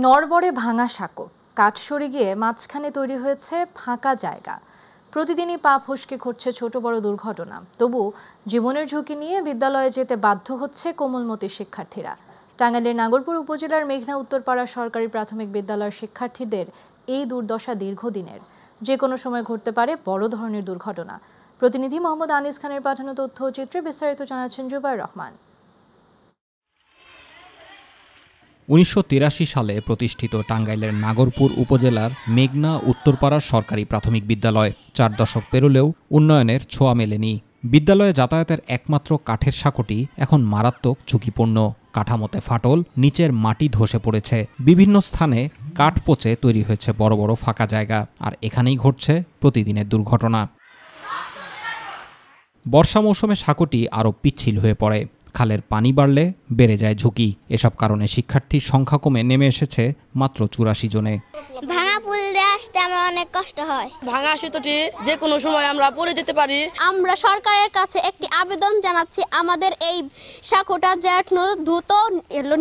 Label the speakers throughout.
Speaker 1: নড়বড়ে ভাঙা সাঁকো, কাঠ সরে গিয়ে মাঝখানে তৈরি হয়েছে ফাঁকা জায়গা। প্রতিদিনই পা ফসকে ঘটছে ছোট বড় দুর্ঘটনা। তবু জীবনের ঝুঁকি নিয়ে বিদ্যালয়ে যেতে বাধ্য হচ্ছে কোমলমতি শিক্ষার্থীরা। টাঙ্গাইলের নাগরপুর উপজেলার মেঘনা উত্তরপাড়া সরকারি প্রাথমিক বিদ্যালয়ের শিক্ষার্থীদের এই দুর্দশা দীর্ঘদিনের। যে কোনো সময় ঘটতে পারে বড় ধরনের দুর্ঘটনা। প্রতিনিধি মোহাম্মদ আনিস খানের পাঠানো তথ্য ও চিত্রে বিস্তারিত জানাচ্ছেন জুবাইর রহমান।
Speaker 2: ১৯৮৩ সালে প্রতিষ্ঠিত টাঙ্গাইলের নাগরপুর উপজেলার মেঘনা উত্তরপাড়া সরকারি প্রাথমিক বিদ্যালয় ৪ দশক পেরোলেও উন্নয়নের ছোঁয়া মেলেনি। বিদ্যালয়ে যাতায়াতের একমাত্র কাঠের সাঁকোটি এখন মারাত্মক ঝুঁকিপূর্ণ। কাঠামোতে ফাটল, নিচের মাটি ধসে পড়েছে, বিভিন্ন স্থানে কাঠ পচে তৈরি হয়েছে বড় বড় ফাঁকা জায়গা। আর এখানেই ঘটছে প্রতিদিনের দুর্ঘটনা। বর্ষা মৌসুমে সাঁকোটি আরও পিচ্ছিল হয়ে পড়ে। খালের পানি বাড়লে বেড়ে যায় ঝুঁকি। এসব কারণে শিক্ষার্থীর সংখ্যা কমে নেমে এসেছে মাত্র ৮৪ জনে।
Speaker 3: ভাঙা পুল দিয়ে আসতে আমার অনেক কষ্ট হয়।
Speaker 4: ভাঙা সেতুটি যে কোনো সময় আমরা পড়ে যেতে পারি।
Speaker 3: আমরা সরকারের কাছে একটি আবেদন জানাচ্ছি, আমাদের এই সাঁকোটা যেন দ্রুত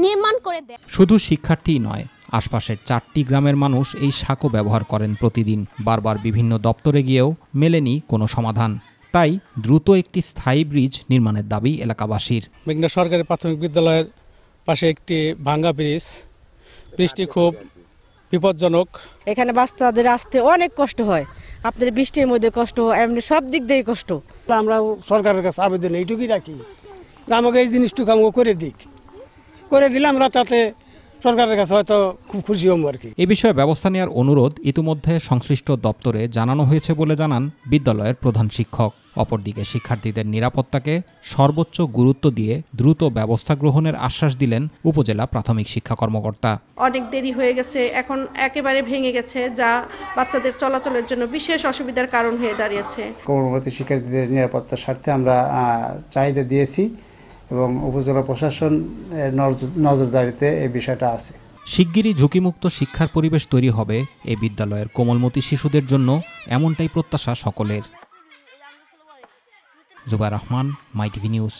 Speaker 3: নির্মাণ করে দেয়।
Speaker 2: শুধু শিক্ষার্থীই নয়, আশপাশের ৪টি গ্রামের মানুষ এই সাঁকো ব্যবহার করেন প্রতিদিন। বারবার বিভিন্ন দপ্তরে গিয়েও মেলেনি কোনো সমাধান। তাই দ্রুত একটি স্থায়ী ব্রিজ নির্মাণের দাবি এলাকাবাসীর।
Speaker 5: মেঘনা সরকারি প্রাথমিক বিদ্যালয়ের পাশে একটি ভাঙ্গা ব্রিজটি খুব বিপজ্জনক।
Speaker 6: এখানে বাচ্চাদের আসতে অনেক কষ্ট হয়, আপনাদের বৃষ্টির মধ্যে কষ্ট, এমনি সব দিক দিয়ে কষ্ট।
Speaker 7: আমরা সরকারের কাছে আবেদন এইটুকুই রাখি যে আমাকে এই জিনিসটুকু আমাকে করে দিলে আমরা তাতে সরকারের কাছে হয়তো খুব খুশি হব আর কি।
Speaker 2: এ বিষয়ে ব্যবস্থা নেওয়ার অনুরোধ ইতিমধ্যে সংশ্লিষ্ট দপ্তরে জানানো হয়েছে বলে জানান বিদ্যালয়ের প্রধান শিক্ষক। অপরদিকে শিক্ষার্থীদের নিরাপত্তাকে সর্বোচ্চ গুরুত্ব দিয়ে দ্রুত ব্যবস্থা গ্রহণের আশ্বাস দিলেন উপজেলা প্রাথমিক শিক্ষা কর্মকর্তা।
Speaker 8: অনেক দেরি হয়ে গেছে, এখন একেবারে ভেঙে গেছে, যা বাচ্চাদের চলাচলের জন্য বিশেষ অসুবিধার কারণ হয়ে দাঁড়িয়েছে।
Speaker 9: কোমলমতি শিক্ষার্থীদের নিরাপত্তার স্বার্থে আমরা চাহিদা দিয়েছি এবং উপজেলা প্রশাসন নজরদারিতে এই বিষয়টা আছে।
Speaker 2: শিগগিরই ঝুঁকিমুক্ত শিক্ষার পরিবেশ তৈরি হবে এই বিদ্যালয়ের কোমলমতি শিশুদের জন্য, এমনটাই প্রত্যাশা সকলের। জুবাইর রহমান, মাই টিভি নিউজ।